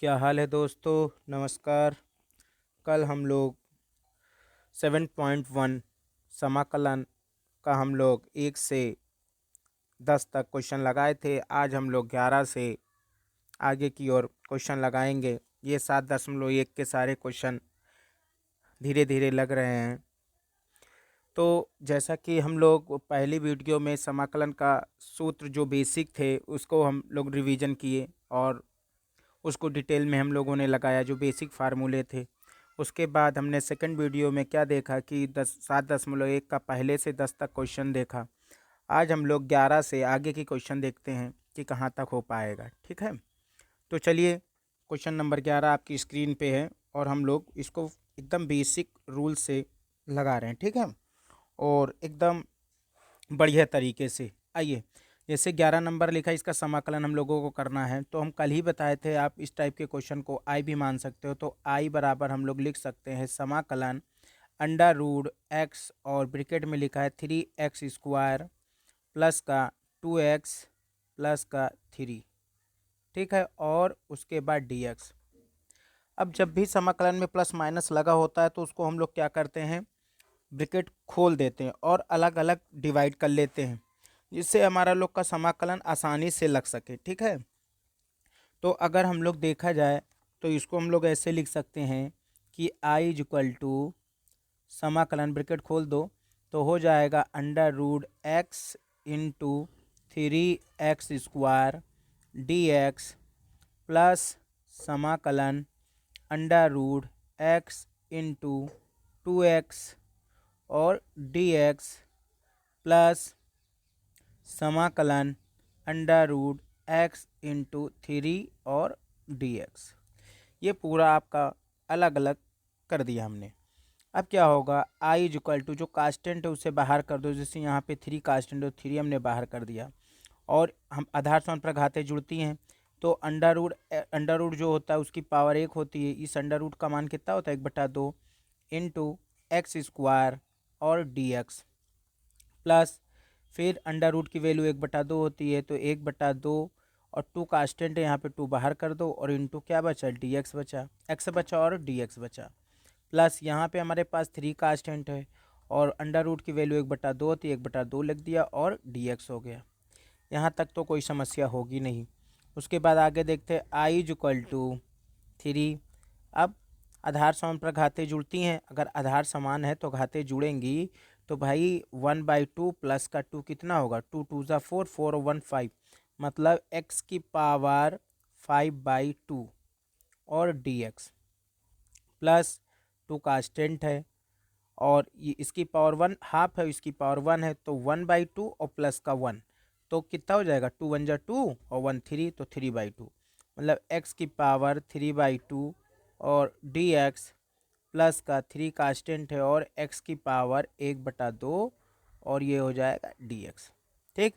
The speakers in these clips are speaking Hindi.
क्या हाल है दोस्तों। नमस्कार। कल हम लोग 7.1 समाकलन का हम लोग 1 से 10 तक क्वेश्चन लगाए थे। आज हम लोग 11 से आगे की ओर क्वेश्चन लगाएंगे। ये 7.1 के सारे क्वेश्चन धीरे धीरे लग रहे हैं। तो जैसा कि हम लोग पहली वीडियो में समाकलन का सूत्र जो बेसिक थे उसको हम लोग रिवीजन किए और उसको डिटेल में हम लोगों ने लगाया, जो बेसिक फार्मूले थे। उसके बाद हमने सेकंड वीडियो में क्या देखा कि 7.1 का पहले से 10 तक क्वेश्चन देखा। आज हम लोग 11 से आगे की क्वेश्चन देखते हैं कि कहाँ तक हो पाएगा। ठीक है, तो चलिए क्वेश्चन नंबर 11 आपकी स्क्रीन पे है और हम लोग इसको एकदम बेसिक रूल से लगा रहे हैं। ठीक है, और एकदम बढ़िया तरीके से। आइए, जैसे 11 नंबर लिखा, इसका समाकलन हम लोगों को करना है। तो हम कल ही बताए थे आप इस टाइप के क्वेश्चन को आई भी मान सकते हो। तो आई बराबर हम लोग लिख सकते हैं समाकलन अंडर रूट एक्स और ब्रैकेट में लिखा है 3x² प्लस का 2x प्लस का 3। ठीक है, और उसके बाद dx। अब जब भी समाकलन में प्लस माइनस लगा होता है तो उसको हम लोग क्या करते हैं, ब्रैकेट खोल देते हैं और अलग अलग डिवाइड कर लेते हैं, जिससे हमारा लोग का समाकलन आसानी से लग सके। ठीक है, तो अगर हम लोग देखा जाए तो इसको हम लोग ऐसे लिख सकते हैं कि आई इज इक्वल टू समाकलन ब्रैकेट खोल दो तो हो जाएगा under root x into 3x² dx plus समाकलन under root x into 2x और dx प्लस समाकलन अंडर रूट एक्स इंटू 3 और dx। ये पूरा आपका अलग अलग कर दिया हमने। अब क्या होगा, आई इज इक्वल टू जो कांस्टेंट है उसे बाहर कर दो। जैसे यहाँ पे 3 कांस्टेंट है, 3 हमने बाहर कर दिया और हम आधार समान पर घातें जुड़ती हैं। तो अंडर रूट जो होता है उसकी पावर 1 होती है। इस अंडर रूट का मान कितना होता है, 1/2 इंटू x² और dx प्लस फिर अंडर रूट की वैल्यू 1/2 होती है। तो 1/2 और 2 कांस्टेंट है, यहाँ पे 2 बाहर कर दो और इंटू क्या बचा, dx बचा, x बचा और dx बचा। प्लस यहाँ पे हमारे पास 3 कांस्टेंट है और अंडर रूट की वैल्यू 1/2 होती है, 1/2 लिख दिया और dx हो गया। यहाँ तक तो कोई समस्या होगी नहीं। उसके बाद आगे देखते हैं आई इज इक्वल टू 3। अब आधार समान पर घातें जुड़ती हैं। अगर आधार समान है तो घातें जुड़ेंगी। तो भाई 1/2 प्लस का 2 कितना होगा, 2 2 ज़ा 4, 4 और 1 5, मतलब x की पावर 5/2 और dx प्लस 2 कांस्टेंट है और ये इसकी पावर 1 हाफ है, इसकी पावर 1 है। तो 1/2 और प्लस का 1 तो कितना हो जाएगा, 2 1 ज़ा 2 और 1 3, तो 3/2, मतलब x की पावर 3/2 और dx प्लस का 3 कांस्टेंट है और x की पावर 1/2 और ये हो जाएगा dx। ठीक,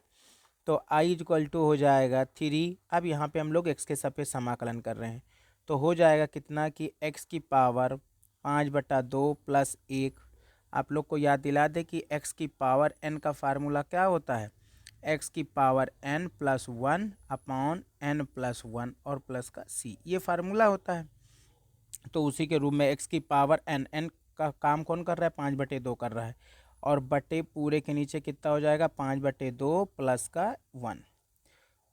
तो i इज इक्वल टू हो जाएगा 3। अब यहाँ पे हम लोग x के सापेक्ष समाकलन कर रहे हैं तो हो जाएगा कितना कि x की पावर 5/2 प्लस 1। आप लोग को याद दिला दे कि x की पावर n का फार्मूला क्या होता है, x की power n plus 1 upon n plus 1 और प्लस का c, ये फार्मूला होता है। तो उसी के रूप में x की पावर n का काम कौन कर रहा है, 5/2 कर रहा है और बटे पूरे के नीचे कितना हो जाएगा, 5/2 प्लस का 1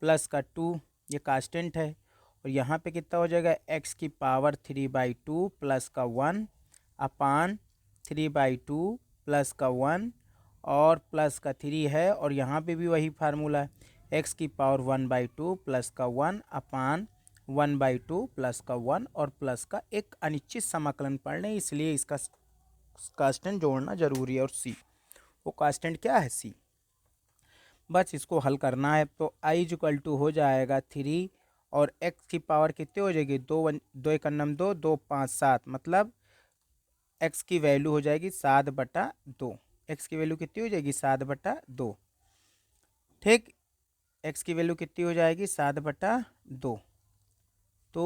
प्लस का 2, ये कांस्टेंट है। और यहाँ पे कितना हो जाएगा, x की पावर 3/2 प्लस का 1 अपान 3/2 प्लस का 1 और प्लस का 3 है। और यहाँ पे भी वही फार्मूला है, x की पावर 1/2 प्लस का 1 अपान 1/2 प्लस का 1 और प्लस का एक अनिश्चित समाकलन पढ़ लें, इसलिए इसका कांस्टेंट जोड़ना जरूरी है। और c, वो कांस्टेंट क्या है, c। बस इसको हल करना है। तो i इज इक्वल टू हो जाएगा 3 और x की पावर कितनी हो जाएगी, 2 1 2 2 5 7, मतलब x की वैल्यू हो जाएगी 7/2। x की वैल्यू कितनी हो जाएगी, 7/2। ठीक, x की वैल्यू कितनी हो जाएगी, 7/2। तो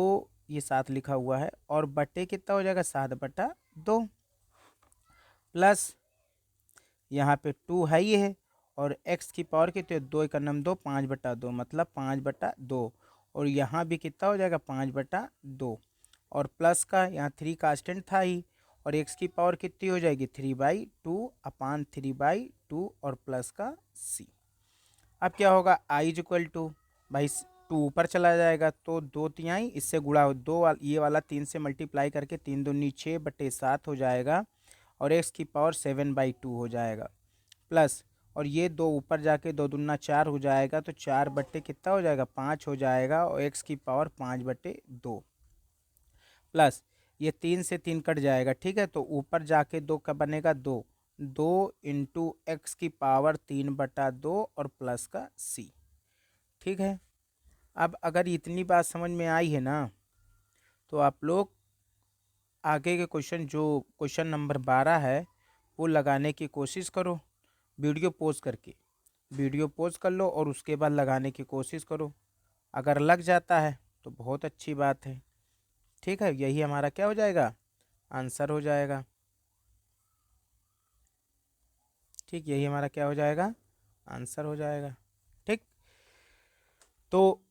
ये 7 लिखा हुआ है और बटे कितना हो जाएगा, 7/2 प्लस यहाँ पे 2 है ही है और x की पावर कितनी है, 2 1 2 5/2, मतलब 5/2 और यहाँ भी कितना हो जाएगा 5/2, और प्लस का यहाँ 3 कांस्टेंट था ही, और एक्स की पावर कितनी हो जाएगी 3/2 अपान 3/2 और प्लस का सी। अब क्या होगा आई इज इक्वल टू, भाई 2 ऊपर चला जाएगा तो 2/3 इससे गुणा हो, ये वाला 3 से मल्टीप्लाई करके 3 दूनी 6/7 हो जाएगा, और एक्स की पावर 7/2 हो जाएगा, प्लस और ये 2 ऊपर जाके 2 दूना 4 हो जाएगा, तो 4 बट्टे कितना हो जाएगा 5 हो जाएगा, और एक्स की पावर 5/2, प्लस ये 3 से 3 कट जाएगा, ठीक है, तो ऊपर जाके 2 का बनेगा 2, 2 इंटू एक्स की पावर 3/2 और प्लस का सी। ठीक है, अब अगर इतनी बात समझ में आई है ना, तो आप लोग आगे के क्वेश्चन जो क्वेश्चन नंबर 12 है वो लगाने की कोशिश करो, वीडियो पॉज कर लो और उसके बाद लगाने की कोशिश करो। अगर लग जाता है तो बहुत अच्छी बात है, ठीक है, यही हमारा क्या हो जाएगा आंसर हो जाएगा। ठीक, यही हमारा क्या हो जाएगा आंसर हो जाएगा। ठीक, तो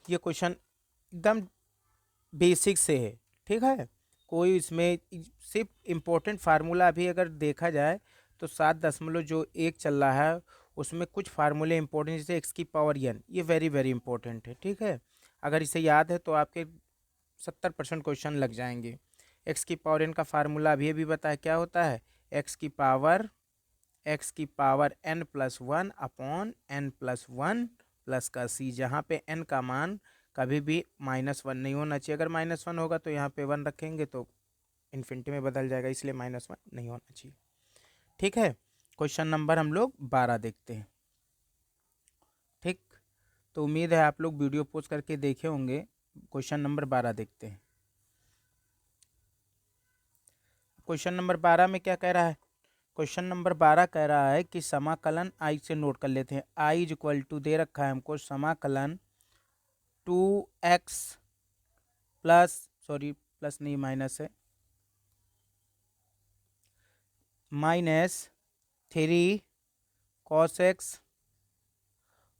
ये क्वेश्चन एकदम बेसिक से है, ठीक है, कोई इसमें सिर्फ इम्पोर्टेंट फार्मूला भी अगर देखा जाए तो 7.1 चल रहा है, उसमें कुछ फार्मूले इंपॉर्टेंट जैसे एक्स की पावर n, ये वेरी वेरी इंपॉर्टेंट है। ठीक है, अगर इसे याद है तो आपके 70% क्वेश्चन लग जाएंगे। एक्स की पावर n का फार्मूला अभी बताया क्या होता है, एक्स की power n+1 upon n+1 plus का सी, जहाँ पे n का मान कभी भी -1 नहीं होना चाहिए, अगर -1 होगा तो यहाँ पे 1 रखेंगे तो इन्फिनिटी में बदल जाएगा, इसलिए -1 नहीं होना चाहिए। ठीक है, क्वेश्चन नंबर हम लोग 12 देखते हैं। ठीक, तो उम्मीद है आप लोग वीडियो पोस्ट करके देखे होंगे। क्वेश्चन नंबर 12 देखते हैं। क्वेश्चन नंबर 12 में क्या कह रहा है, क्वेश्चन नंबर 12 कह रहा है कि समाकलन आई से नोट कर लेते हैं, आई इज इक्वल टू दे रखा है हमको समाकलन 2x प्लस नहीं माइनस है, -3 cos x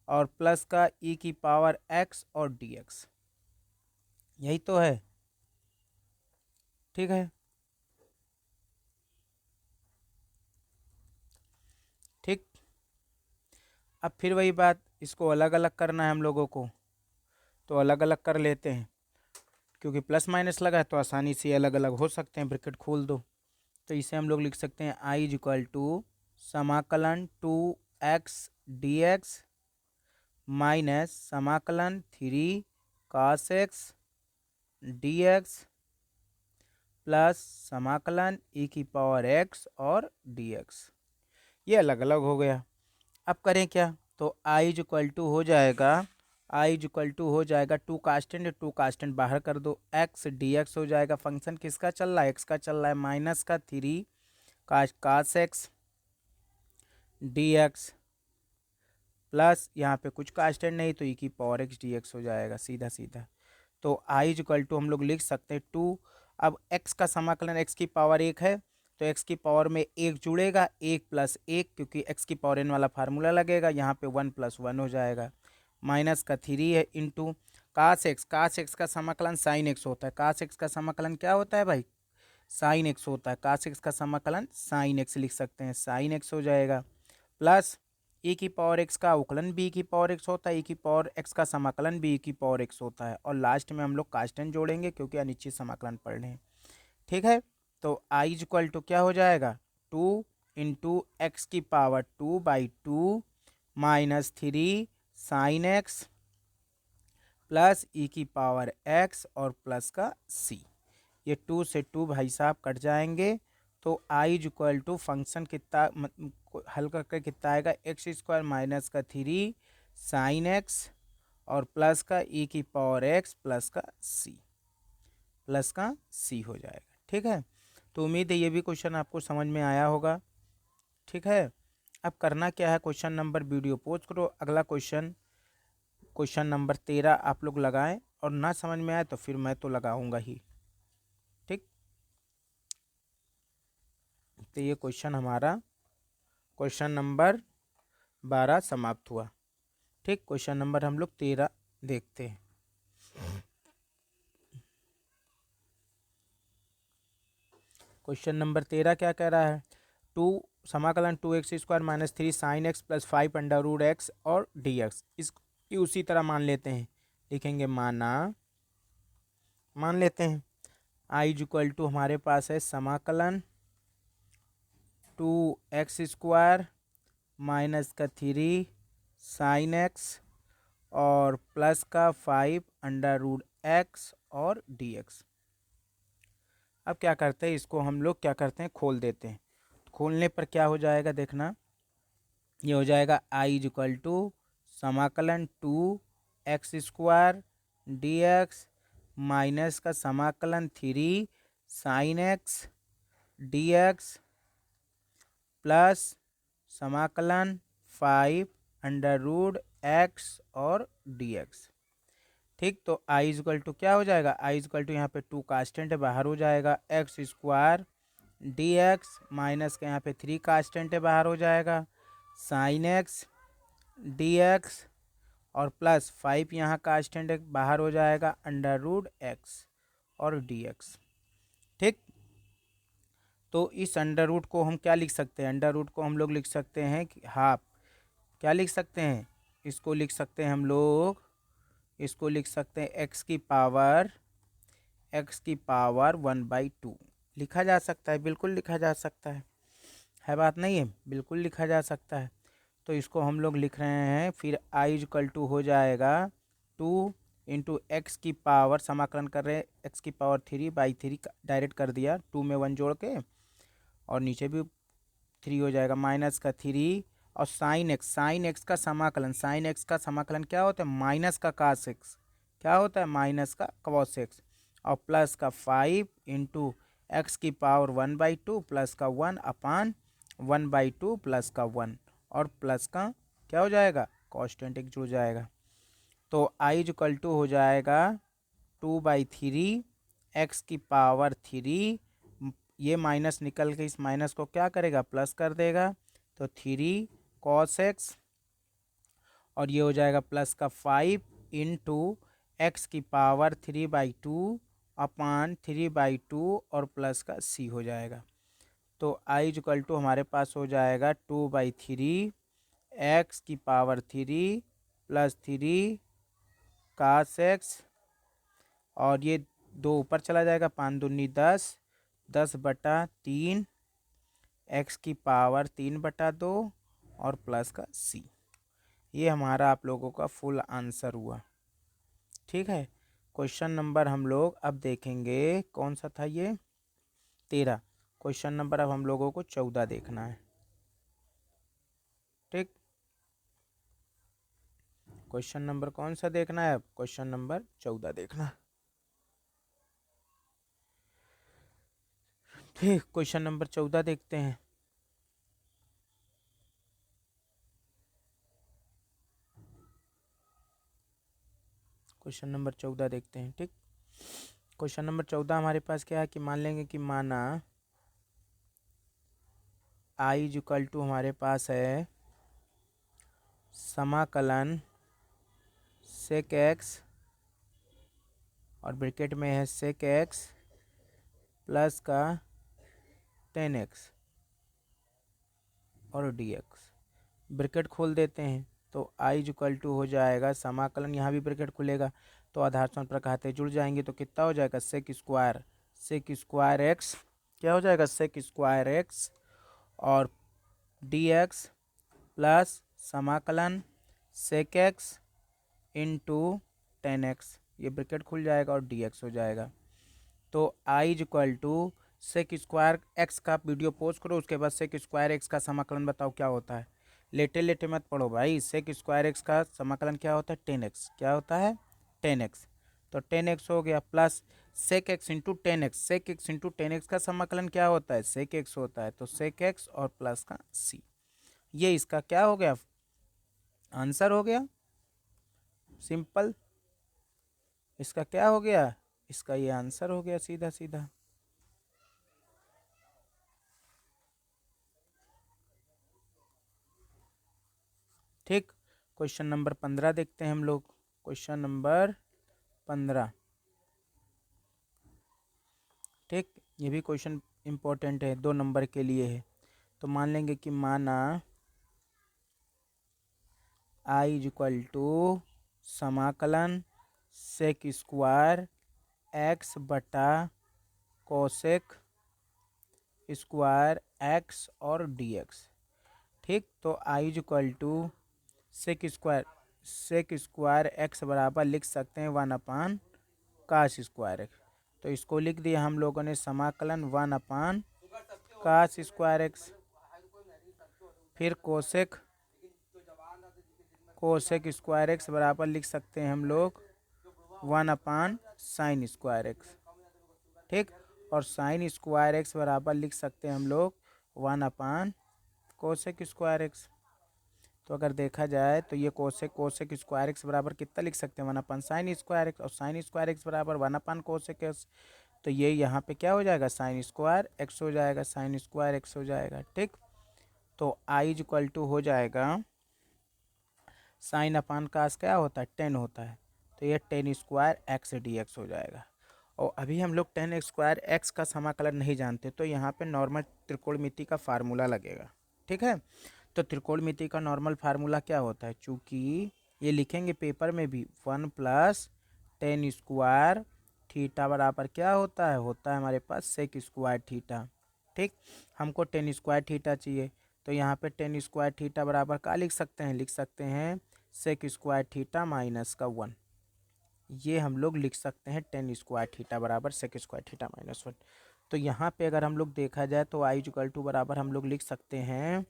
और प्लस का e की पावर x और dx, यही तो है। ठीक है, ठीक, अब फिर वही बात, इसको अलग अलग करना है हम लोगों को, तो अलग अलग कर लेते हैं, क्योंकि प्लस माइनस लगा है तो आसानी से अलग अलग हो सकते हैं, ब्रैकेट खोल दो, तो इसे हम लोग लिख सकते हैं आई इज इक्वल टू समाकलन 2x dx माइनस समाकलन 3 cos x dx प्लस समाकलन e की पावर x और dx, ये अलग अलग हो गया। अब करें क्या, तो आई इज इक्वल टू हो जाएगा, आई इज इक्वल टू हो जाएगा 2 कांस्टेंट बाहर कर दो, x dx हो जाएगा, फंक्शन किसका चल रहा है x का चल रहा है, माइनस का 3 cos x dx प्लस यहाँ पे कुछ कांस्टेंट नहीं तो e की पावर x dx हो जाएगा सीधा सीधा। तो आई इज इक्वल टू हम लोग लिख सकते हैं 2, अब x का समाकलन x की पावर 1 है तो x की पावर में 1 जुड़ेगा, 1 + 1 क्योंकि x की पावर n वाला फार्मूला लगेगा, यहाँ पे 1 + 1 हो जाएगा, माइनस का 3 है इंटू cos x का समाकलन sin x होता है, cos x का समाकलन क्या होता है भाई sin x होता है, cos x का समाकलन sin x लिख सकते हैं, sin x हो जाएगा, प्लस e की पावर x का अवकलन b की पावर x होता है, e की पावर x का समाकलन b की पावर x होता है, और लास्ट में हम लोग कांस्टेंट जोड़ेंगे क्योंकि अनिश्चित समाकलन पढ़ रहे हैं। ठीक है, तो i इज इक्वल टू क्या हो जाएगा 2 इंटू एक्स की power 2/2 minus 3 sin x plus e की पावर x और प्लस का c, ये 2 से 2 भाई साहब कट जाएंगे, तो I is equal to function कितना हल करके कितना आएगा x² माइनस का 3 sin x और प्लस का e की पावर x प्लस का c हो जाएगा। ठीक है, तो उम्मीद है ये भी क्वेश्चन आपको समझ में आया होगा। ठीक है, अब करना क्या है, क्वेश्चन नंबर वीडियो पॉज करो, अगला क्वेश्चन नंबर 13 आप लोग लगाएं, और ना समझ में आए तो फिर मैं तो लगाऊंगा ही। ठीक, तो ये क्वेश्चन हमारा क्वेश्चन नंबर 12 समाप्त हुआ। ठीक, क्वेश्चन नंबर हम लोग 13 देखते हैं। क्वेश्चन नंबर 13 क्या कह रहा है, टू समाकलन 2x² minus 3 sine x plus 5 under root x और dx। इसकी उसी तरह मान लेते हैं, लिखेंगे मान लेते हैं आई इक्वल टू हमारे पास है समाकलन 2x² माइनस का 3 साइन एक्स और प्लस का 5 अंडर रूट एक्स और dx। अब क्या करते हैं, इसको हम लोग क्या करते हैं, खोल देते हैं। खोलने पर क्या हो जाएगा देखना, ये हो जाएगा आई इक्वल टू समाकलन 2x² dx माइनस का समाकलन 3 साइन एक्स dx प्लस समाकलन 5 अंडर रूट एक्स और dx। ठीक, तो आई इक्वल टू क्या हो जाएगा, आई इक्वल टू यहाँ पे 2 कांस्टेंट है बाहर हो जाएगा, x² dx माइनस का यहाँ पे 3 कांस्टेंट है बाहर हो जाएगा, साइन एक्स dx और प्लस 5 यहाँ कांस्टेंट है बाहर हो जाएगा, अंडर रूट एक्स और dx। ठीक, तो इस अंडर रूट को हम क्या लिख सकते हैं, अंडर रूट को हम लोग लिख सकते हैं कि हाफ, क्या लिख सकते हैं, इसको लिख सकते हैं हम लोग, इसको लिख सकते हैं एक्स की पावर 1/2 लिखा जा सकता है, बिल्कुल लिखा जा सकता है बात नहीं है, बिल्कुल लिखा जा सकता है। तो इसको हम लोग लिख रहे हैं, फिर आई इक्वल टू हो जाएगा 2 इंटू एक्स की पावर, समाकलन कर रहे हैं एक्स की पावर 3/3 डायरेक्ट कर दिया, 2 में 1 जोड़ के और नीचे भी 3 हो जाएगा, माइनस का 3 और साइन एक्स का समाकलन, साइन एक्स का समाकलन क्या होता है, माइनस का कास एक्स, क्या होता है, माइनस का कॉस एक्स और प्लस का 5 इंटू एक्स की पावर 1/2 प्लस का 1/1/2 प्लस का 1 और प्लस का क्या हो जाएगा, कॉन्स्टेंट एक जुड़ जाएगा। तो आई इक्वल टू हो जाएगा 2/3 एक्स की पावर 3, ये माइनस निकल के इस माइनस को क्या करेगा, प्लस कर देगा, तो 3 cos एक्स और ये हो जाएगा प्लस का 5 इंटू एक्स की पावर 3/2 अपान 3/2 और प्लस का c हो जाएगा। तो आई इक्वल टू हमारे पास हो जाएगा 2/3 एक्स की पावर 3 प्लस 3 cos एक्स और ये 2 ऊपर चला जाएगा, 5 दूनी 10, 10/3 एक्स की पावर 3/2 और प्लस का c। ये हमारा आप लोगों का फुल आंसर हुआ। ठीक है, क्वेश्चन नंबर हम लोग अब देखेंगे कौन सा था ये, 13। क्वेश्चन नंबर अब हम लोगों को 14 देखना है। ठीक, क्वेश्चन नंबर कौन सा देखना है, अब क्वेश्चन नंबर 14 देखना है। ठीक, क्वेश्चन नंबर 14 देखते हैं। क्वेश्चन नंबर 14 देखते हैं। ठीक, क्वेश्चन नंबर 14 हमारे पास क्या है कि मान लेंगे कि माना आई इक्वल टू हमारे पास है समाकलन सेक एक्स और ब्रैकेट में है सेक एक्स प्लस का 10x और dx। ब्रैकेट खोल देते हैं तो आई इक्वल टू हो जाएगा समाकलन, यहाँ भी ब्रैकेट खुलेगा तो आधार स्थान पर खाते जुड़ जाएंगे, तो कितना हो जाएगा, सेक स्क्वायर एक्स, क्या हो जाएगा, सेक स्क्वायर एक्स और dx प्लस समाकलन सेक एक्स इंटू 10x, ये ब्रैकेट खुल जाएगा और dx हो जाएगा। तो I equal to sec square x का वीडियो पोस्ट करो, उसके बाद सेक स्क्वायर एक्स का समाकलन बताओ क्या होता है। लेटे लेटे मत पढ़ो भाई, सेक स्क्वायर एक्स का समाकलन क्या होता है, 10x, क्या होता है 10x, तो 10x हो गया plus sec x into 10x, sec x into 10x का समाकलन क्या होता है, सेक एक्स होता है, तो सेक एक्स और प्लस का c, ये इसका क्या हो गया, आंसर हो गया सिंपल। इसका क्या हो गया, इसका ये आंसर हो गया सीधा सीधा। ठीक, क्वेश्चन नंबर 15 देखते हैं हम लोग। Question number 15। ठीक, ये भी क्वेश्चन इम्पोर्टेंट है, 2 नंबर के लिए है। तो मान लेंगे कि माना आई इज इक्वल टू समाकलन सेक स्क्वायर एक्स बटा कोसेक स्क्वायर एक्स और डी एक्स। ठीक, तो I is equal to sec square x बराबर लिख सकते हैं 1 कास स्क्वायर एक्स। तो इसको लिख दिया हम लोगों ने समाकलन 1 कास स्क्वायर एक्स। फिर कोसेक स्क्वायर एक्स बराबर लिख सकते हैं हम लोग 1 साइन स्क्वायर एक्स। ठीक, और साइन स्क्वायर एक्स बराबर लिख सकते हैं हम लोग 1 कोसेक स्क्वायर एक्स। तो अगर देखा जाए तो ये कोसेक स्क्वायर एक्स बराबर कितना लिख सकते हैं 1 साइन स्क्वायर एक्स, और साइन स्क्वायर एक्स बराबर 1 कोसेक एक्स। तो ये यहाँ पे क्या हो जाएगा, साइन स्क्वायर एक्स हो जाएगा, साइन स्क्वायर एक्स हो जाएगा। ठीक, तो आई इज इक्वल टू हो जाएगा साइन अपान कास क्या होता है 10 होता है, तो ये 10 स्क्वायर एक्स डी एक्स हो जाएगा। और अभी हम लोग 10 स्क्वायर एक्स का समाकलन नहीं जानते, तो यहाँ पे नॉर्मल त्रिकोणमिति का फार्मूला लगेगा। ठीक है, तो त्रिकोणमिति का नॉर्मल फार्मूला क्या होता है, चूँकि ये लिखेंगे पेपर में भी 1 + 10 स्क्वायर थीटा बराबर क्या होता है हमारे पास सेक स्क्वायर थीटा। ठीक, हमको 10 स्क्वायर थीटा चाहिए, तो यहाँ पे 10 स्क्वायर थीटा बराबर क्या लिख सकते हैं सेक स्क्वायर थीटा -1। ये हम लोग लिख सकते हैं 10 स्क्वायर थीटा बराबर सेक स्क्वायर थीटा -1। तो यहाँ पे अगर हम लोग देखा जाए तो आई इक्वल टू बराबर हम लोग लिख सकते हैं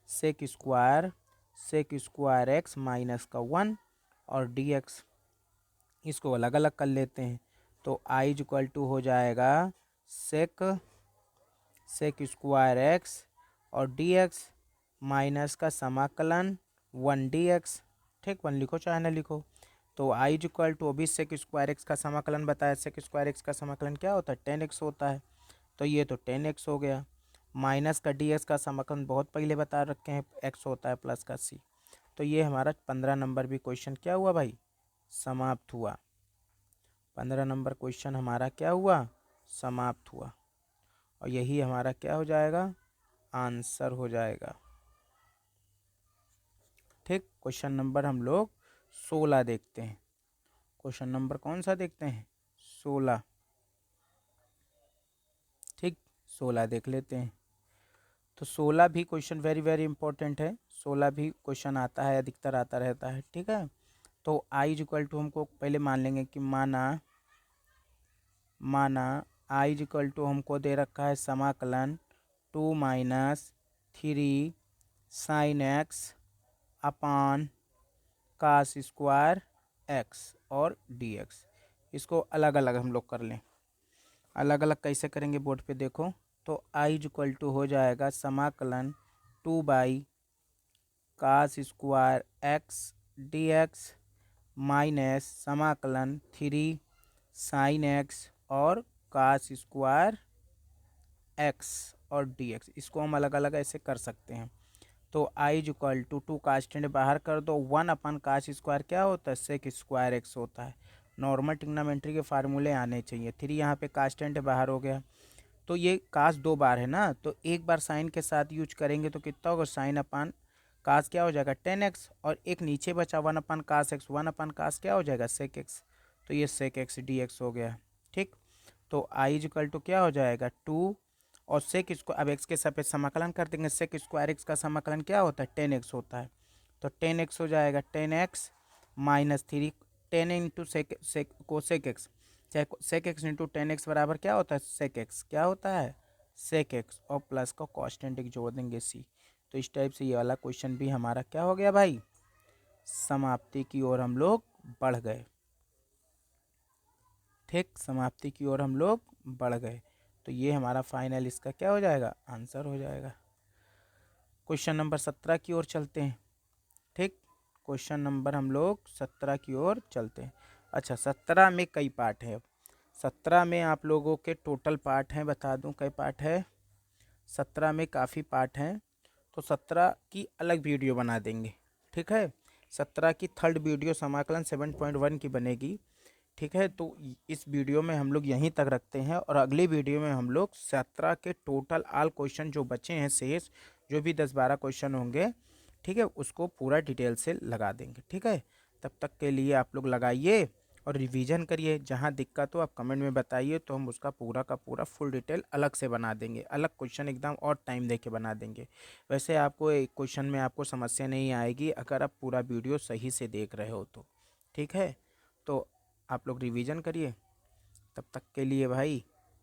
सेक स्क्वायर एक्स -1 और डी एक्स। इसको अलग अलग कर लेते हैं, तो आई इक्वल टू हो जाएगा सेक स्क्वायर एक्स और डी एक्स माइनस का समाकलन 1 डी एक्स। ठीक, 1 लिखो चाहे ना लिखो। तो आई इज इक्वल टू अभी सेक स्क्वायर एक्स का समाकलन बताया, सेक स्क्वायर एक्स का समाकलन क्या होता है 10x होता है, तो ये तो 10x हो गया। माइनस का डी एक्स का समाकलन बहुत पहले बता रखे हैं x होता है प्लस का c। तो ये हमारा 15 नंबर भी क्वेश्चन क्या हुआ भाई, समाप्त हुआ। 15 नंबर क्वेश्चन हमारा क्या हुआ, समाप्त हुआ। और यही हमारा क्या हो जाएगा, आंसर हो जाएगा। ठीक, क्वेश्चन नंबर हम लोग 16 देखते हैं। क्वेश्चन नंबर कौन सा देखते हैं, 16। ठीक, 16 देख लेते हैं। तो 16 भी क्वेश्चन वेरी वेरी इंपॉर्टेंट है, 16 भी क्वेश्चन आता है, अधिकतर आता रहता है। ठीक है, तो आई इज इक्वल टू हमको पहले मान लेंगे कि माना आई इज इक्वल टू हमको दे रखा है समाकलन 2 - 3 साइन एक्स अपान कास स्क्वायर एक्स और डी एक्स। इसको अलग अलग हम लोग कर लें। अलग अलग कैसे करेंगे बोर्ड पे देखो, तो आई इक्वल टू हो जाएगा समाकलन 2 cos square x d x minus समाकलन 3 साइन एक्स और कास स्क्वायर एक्स और डी एक्स। इसको हम अलग अलग ऐसे कर सकते हैं। तो आई इक्वल टू 2 का स्टैंड बाहर कर दो, 1 कास स्क्वायर क्या होता है सेक स्क्वायर एक्स होता है। नॉर्मल ट्रिग्नोमेट्री के फार्मूले आने चाहिए। 3 यहाँ पे का स्टैंड बाहर हो गया, तो ये कास 2 बार है ना, तो एक बार साइन के साथ यूज करेंगे तो कितना होगा, साइन अपान कास क्या हो जाएगा 10x, और एक नीचे बचा 1 कास एक्स, 1 कास क्या हो जाएगा सेक एक्स, तो ये सेक एक्स डी एक्स हो गया। ठीक, तो आई इक्वल टू क्या हो जाएगा 2, और सेक इसको अब एक्स के सापेक्ष समाकलन कर देंगे। सेक स्क्वायर एक्स का समाकलन क्या होता है 10x होता है, तो 10x हो जाएगा 10x -3 10 into sec cosec x, sec x into 10x बराबर क्या होता है सेक एक्स, क्या होता है सेक एक्स, और प्लस का कॉन्स्टेंट एक जोड़ देंगे c। तो इस टाइप से ये वाला क्वेश्चन भी हमारा क्या हो गया भाई, समाप्ति की ओर हम लोग बढ़ गए। ठीक, समाप्ति की ओर हम लोग बढ़ गए। तो ये हमारा फाइनल इसका क्या हो जाएगा, आंसर हो जाएगा। क्वेश्चन नंबर 17 की ओर चलते हैं। ठीक, क्वेश्चन नंबर हम लोग 17 की ओर चलते हैं। अच्छा, 17 में कई पार्ट हैं। अब 17 में आप लोगों के टोटल पार्ट हैं, बता दूं कई पार्ट है। 17 में काफ़ी पार्ट हैं, तो 17 की अलग वीडियो बना देंगे। ठीक है, 17 की थर्ड वीडियो समाकलन 7.1 की बनेगी, ठीक है, तो इस वीडियो में हम लोग यहीं तक रखते हैं और अगली वीडियो में हम लोग 17 के टोटल ऑल क्वेश्चन जो बचे हैं शेष, जो भी 10-12 क्वेश्चन होंगे, ठीक है, उसको पूरा डिटेल से लगा देंगे। ठीक है, तब तक के लिए आप लोग लगाइए और रिवीजन करिए। जहाँ दिक्कत हो आप कमेंट में बताइए, तो हम उसका पूरा का पूरा फुल डिटेल अलग से बना देंगे, अलग क्वेश्चन एकदम और टाइम दे के बना देंगे। वैसे आपको एक क्वेश्चन में आपको समस्या नहीं आएगी अगर आप पूरा वीडियो सही से देख रहे हो तो। ठीक है, तो आप लोग रिवीजन करिए। तब तक के लिए भाई